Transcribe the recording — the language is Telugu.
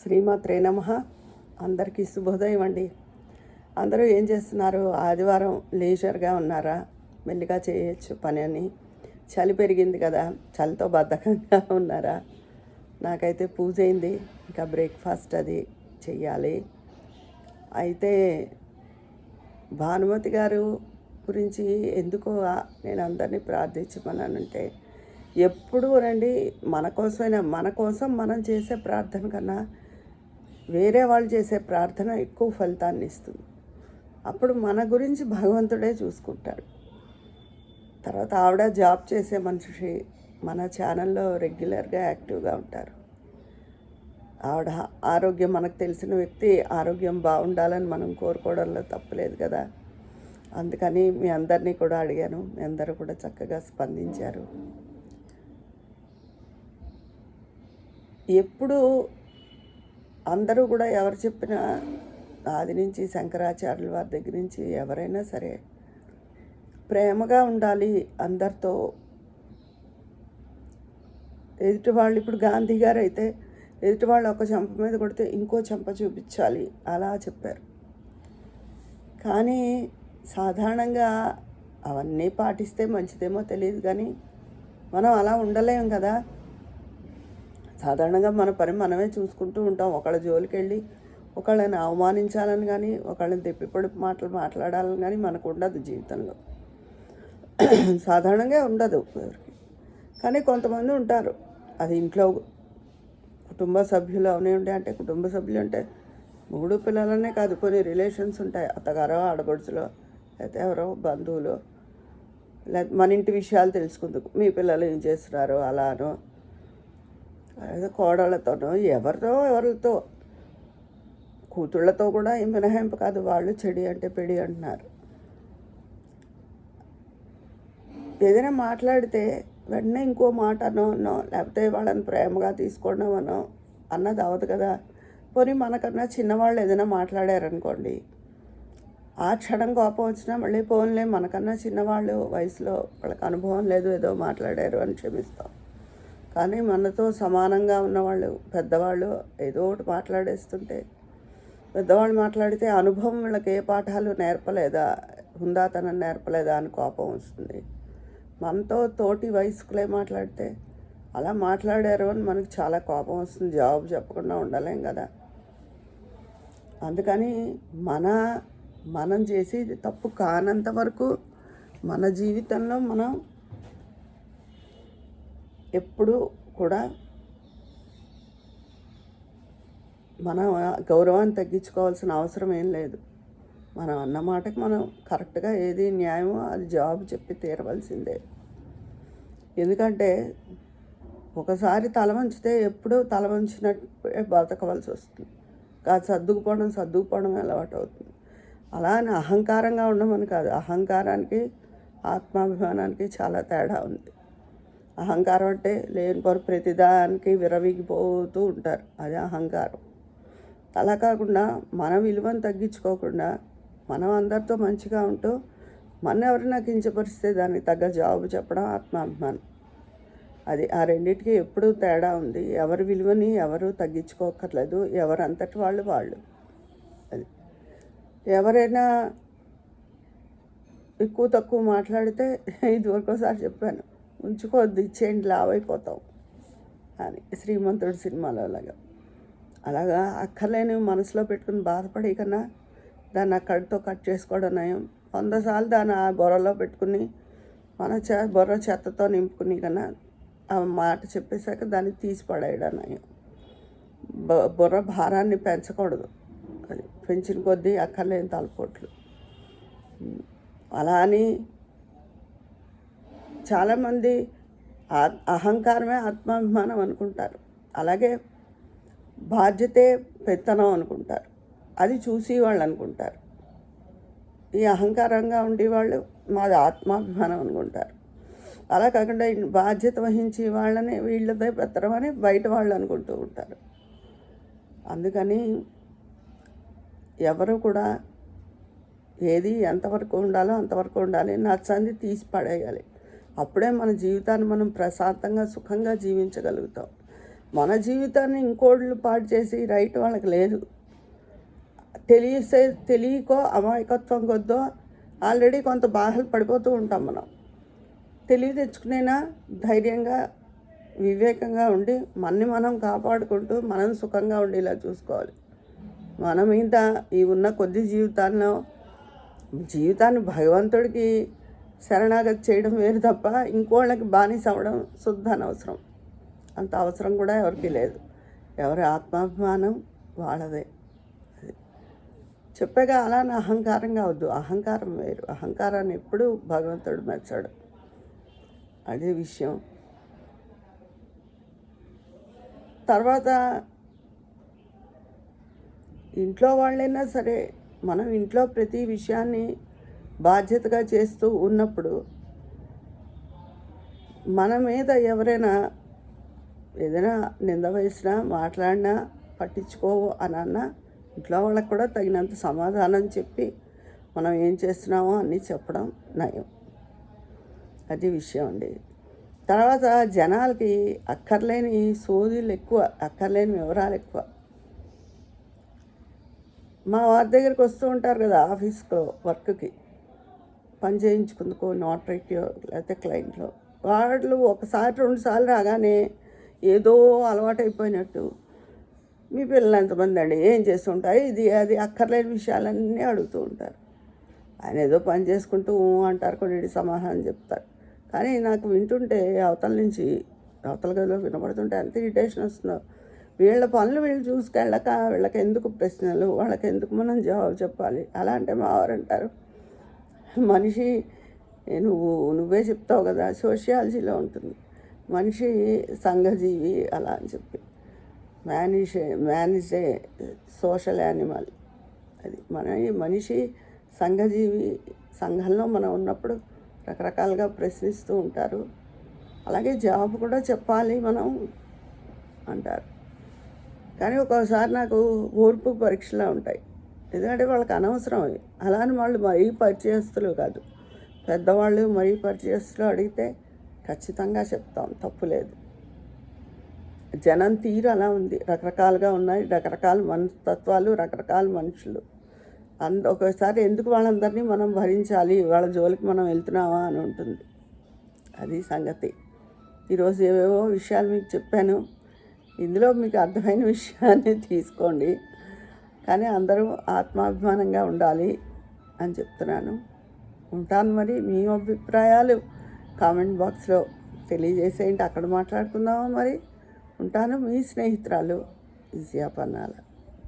శ్రీమాత్రే నమః. అందరికీ శుభోదయం అండి. అందరూ ఏం చేస్తున్నారు? ఆదివారం లీజర్గా ఉన్నారా? మెల్లిగా చేయొచ్చు పని అని. చలి పెరిగింది కదా, చలితో బద్ధకంగా ఉన్నారా? నాకైతే పూజ అయింది, ఇంకా బ్రేక్ఫాస్ట్ అది చెయ్యాలి. అయితే భానుమతి గారు గురించి ఎందుకో నేను అందరినీ ప్రార్థించమన్నానంటే, ఎప్పుడూ రండి మన కోసం మనం చేసే ప్రార్థన కన్నా వేరే వాళ్ళు చేసే ప్రార్థన ఎక్కువ ఫలితాన్ని ఇస్తుంది. అప్పుడు మన గురించి భగవంతుడే చూసుకుంటాడు. తర్వాత ఆవిడ జాబ్ చేసే మనిషి, మన ఛానల్లో రెగ్యులర్గా యాక్టివ్గా ఉంటారు. ఆవిడ ఆరోగ్యం, మనకు తెలిసిన వ్యక్తి ఆరోగ్యం బాగుండాలని మనం కోరుకోవడంలో తప్పులేదు కదా. అందుకని మీ అందరినీ కూడా అడిగాను, మీ అందరూ కూడా చక్కగా స్పందించారు. ఎప్పుడు అందరూ కూడా ఎవరు చెప్పినా, ఆది నుంచి శంకరాచార్యుల వారి దగ్గర నుంచి ఎవరైనా సరే ప్రేమగా ఉండాలి అందరితో. ఎదుటి వాళ్ళు, ఇప్పుడు గాంధీ గారు అయితే ఎదుటి వాళ్ళు ఒక చెంప మీద కొడితే ఇంకో చెంప చూపించాలి అలా చెప్పారు. కానీ సాధారణంగా అవన్నీ పాటిస్తే మంచిదేమో తెలియదు, కానీ మనం అలా ఉండలేం కదా. సాధారణంగా మన పని మనమే చూసుకుంటూ ఉంటాం. ఒకళ్ళ జోలికి వెళ్ళి ఒకళ్ళని అవమానించాలని కానీ, ఒకళ్ళని తెప్పిపడి మాటలు మాట్లాడాలని కానీ మనకు ఉండదు జీవితంలో. సాధారణంగా ఉండదు ఎవరికి. కానీ కొంతమంది ఉంటారు, అది ఇంట్లో కుటుంబ సభ్యులు అవనివ్వండి. అంటే కుటుంబ సభ్యులు అంటే మూడు పిల్లలనే కాదు, కొన్ని రిలేషన్స్ ఉంటాయి. అత్తగారో ఆడపడుచులో, లేకపోతే ఎవరో బంధువులు, లేకపోతే మన ఇంటి విషయాలు తెలుసుకుందుకు మీ పిల్లలు ఏం చేస్తున్నారో అలానో, అదే కోడళ్ళతోనో, ఎవరితో కూతుళ్ళతో కూడా ఏం మినహాయింపు కాదు. వాళ్ళు చెడి అంటే పెడి అంటున్నారు. ఏదైనా మాట్లాడితే వెంటనే ఇంకో మాట అనో లేకపోతే వాళ్ళని ప్రేమగా తీసుకోవడం అన్నది అవదు కదా. పోనీ మనకన్నా చిన్నవాళ్ళు ఏదైనా మాట్లాడారనుకోండి, ఆ క్షణం కోపం వచ్చినా మళ్ళీ పోన్లే, మనకన్నా చిన్నవాళ్ళు వయసులో వాళ్ళకి అనుభవం లేదు, ఏదో మాట్లాడారు అని క్షమిస్తాం. కానీ మనతో సమానంగా ఉన్నవాళ్ళు, పెద్దవాళ్ళు ఏదో ఒకటి మాట్లాడేస్తుంటే, పెద్దవాళ్ళు మాట్లాడితే అనుభవం వీళ్ళకి ఏ పాఠాలు నేర్పలేదా, హుందాతనం నేర్పలేదా అని కోపం వస్తుంది. మనతో తోటి వయస్కులే మాట్లాడితే అలా మాట్లాడారు అని మనకు చాలా కోపం వస్తుంది. జవాబు చెప్పకుండా ఉండలేం కదా. అందుకని మనం చేసేది తప్పు కానంత వరకు మన జీవితంలో మనం ఎప్పుడూ కూడా మన గౌరవాన్ని తగ్గించుకోవాల్సిన అవసరం ఏం లేదు. మనం అన్న మాటకి మనం కరెక్ట్గా ఏది న్యాయమో అది జవాబు చెప్పి తీరవలసిందే. ఎందుకంటే ఒకసారి తల వంచితే ఎప్పుడూ తల వంచినట్టు బతకవలసి వస్తుంది. కాదు సర్దుకుపోవడం అలవాటు అవుతుంది. అలా అని అహంకారంగా ఉండమని కాదు. అహంకారానికి ఆత్మాభిమానానికి చాలా తేడా ఉంది. అహంకారం అంటే లేనిపోరు ప్రతిదానికి విరవిగిపోతూ ఉంటారు, అది అహంకారం. అలా కాకుండా మన విలువను తగ్గించుకోకుండా మనం అందరితో మంచిగా ఉంటూ మన ఎవరైనా కించపరిస్తే దానికి తగ్గ జవాబు చెప్పడం ఆత్మాభిమానం. అది ఆ రెండింటికి ఎప్పుడూ తేడా ఉంది. ఎవరి విలువని ఎవరు తగ్గించుకోకర్లేదు, ఎవరంతటి వాళ్ళు. అది ఎవరైనా ఎక్కువ తక్కువ మాట్లాడితే, ఇదివరకోసారి చెప్పాను, ఉంచుకోవద్దు, ఇచ్చేయండి, లావైపోతాం అని, శ్రీమంతుడు సినిమాలో అలాగా అక్కర్లేని మనసులో పెట్టుకుని బాధపడే కన్నా దాన్ని అక్కడితో కట్ చేసుకోవడం నయం. 100 సార్లు దాన్ని ఆ బొర్రలో పెట్టుకుని మన బొర్ర చెత్తతో నింపుకుని కన్నా ఆ మాట చెప్పేశాక దాన్ని తీసి పడేయడం నయం. బొర్ర భారాన్ని పెంచకూడదు, అది పెంచిన కొద్దీ అక్కర్లేని తలపోట్లు. అలా అని చాలామంది అహంకారమే ఆత్మాభిమానం అనుకుంటారు. అలాగే బాధ్యతే పెత్తనం అనుకుంటారు, అది చూసి వాళ్ళు అనుకుంటారు. ఈ అహంకారంగా ఉండేవాళ్ళు మాది ఆత్మాభిమానం అనుకుంటారు. అలా కాకుండా బాధ్యత వహించి వాళ్ళని వీళ్ళదే పెత్తనం అని బయట వాళ్ళు అనుకుంటూ ఉంటారు. అందుకని ఎవరు కూడా ఏది ఎంతవరకు ఉండాలో అంతవరకు ఉండాలి, నచ్చంది తీసి పడేయాలి. అప్పుడే మన జీవితాన్ని మనం ప్రశాంతంగా సుఖంగా జీవించగలుగుతాం. మన జీవితాన్ని ఇంకోళ్ళు పాడు చేసి రైట్ వాళ్ళకి లేదు. తెలియకో అమాయకత్వం కొద్దో ఆల్రెడీ కొంత బాధలు పడిపోతూ ఉంటాం మనం. తెలివి తెచ్చుకునేనా ధైర్యంగా వివేకంగా ఉండి మనని మనం కాపాడుకుంటూ మనం సుఖంగా ఉండేలా చూసుకోవాలి. మన మీద ఈ ఉన్న కొద్ది జీవితాన్ని భగవంతుడికి శరణాగతి చేయడం వేరు తప్ప ఇంకోళ్ళకి బానిస అవ్వడం శుద్ధ అనవసరం. అంత అవసరం కూడా ఎవరికి లేదు. ఎవరి ఆత్మాభిమానం వాళ్ళదే. చెప్పగా అలానే అహంకారంగా వద్దు. అహంకారం వేరు. అహంకారాన్ని ఎప్పుడూ భగవంతుడు మెచ్చాడు. అదే విషయం. తర్వాత ఇంట్లో వాళ్ళైనా సరే మనం ఇంట్లో ప్రతి విషయాన్ని బాధ్యతగా చేస్తూ ఉన్నప్పుడు మన మీద ఎవరైనా ఏదైనా నింద వేసినా మాట్లాడినా పట్టించుకోవు అని అన్నా ఇంట్లో వాళ్ళకి కూడా తగినంత సమాధానం చెప్పి మనం ఏం చేస్తున్నామో అన్నీ చెప్పడం నయం. అది విషయం అండి. తర్వాత జనాలకి అక్కర్లేని సోదీలు ఎక్కువ, అక్కర్లేని వివరాలు ఎక్కువ. మా వారి దగ్గరికి వస్తూ ఉంటారు కదా ఆఫీస్లో వర్క్కి పని చేయించుకుందుకో, నోటరీకో లేకపోతే క్లయింట్లో. వాళ్ళు ఒకసారి 2 సార్లు రాగానే ఏదో అలవాటైపోయినట్టు మీ పిల్లలు ఎంతమంది అండి, ఏం చేస్తుంటారు, ఇది అది అక్కర్లేని విషయాలన్నీ అడుగుతూ ఉంటారు. ఆయన ఏదో పని చేసుకుంటూ అంటారు, కొన్ని సమాధానం చెప్తారు. కానీ నాకు వింటుంటే అవతల గదిలో వినబడుతుంటే ఎంత ఇరిటేషన్ వస్తుందో. వీళ్ళ పనులు వీళ్ళు చూసుకెళ్ళక వీళ్ళకి ఎందుకు ప్రశ్నలు, వాళ్ళకి ఎందుకు మనం జవాబు చెప్పాలి. అలా అంటే మా వారు అంటారు, మనిషి నువ్వే చెప్తావు కదా, సోషియాలజీలో ఉంటుంది, మనిషి సంఘజీవి అలా అని చెప్పి. Man is a social animal. అది మనిషి సంఘజీవి. సంఘంలో మనం ఉన్నప్పుడు రకరకాలుగా ప్రశ్నిస్తూ ఉంటారు. అలాగే జవాబు కూడా చెప్పాలి మనం అంటారు. కానీ ఒక్కోసారి నాకు ఓర్పు పరీక్షలా ఉంటాయి. ఎందుకంటే వాళ్ళకి అనవసరం అవి. అలానే వాళ్ళు మరీ పరిచయస్తులు కాదు, పెద్దవాళ్ళు మరీ పరిచయస్తులు అడిగితే ఖచ్చితంగా చెప్తాం, తప్పులేదు. జనం తీరు అలా ఉంది, రకరకాలుగా ఉన్నాయి, రకరకాల మనస్తత్వాలు, రకరకాల మనుషులు. ఒక్కోసారి ఎందుకు వాళ్ళందరినీ మనం భరించాలి, వాళ్ళ జోలికి మనం వెళ్తున్నామా అని ఉంటుంది. అది సంగతి. ఈరోజు ఏవేవో విషయాలు మీకు చెప్పాను. ఇందులో మీకు అర్థమైన విషయాన్ని తీసుకోండి, కానీ అందరూ ఆత్మాభిమానంగా ఉండాలి అని చెప్తున్నాను. ఉంటాను మరి. మీ అభిప్రాయాలు కామెంట్ బాక్స్లో తెలియజేసేయండి, అక్కడ మాట్లాడుకుందామా మరి. ఉంటాను. మీ స్నేహితురాలు విజయ పన్నాల.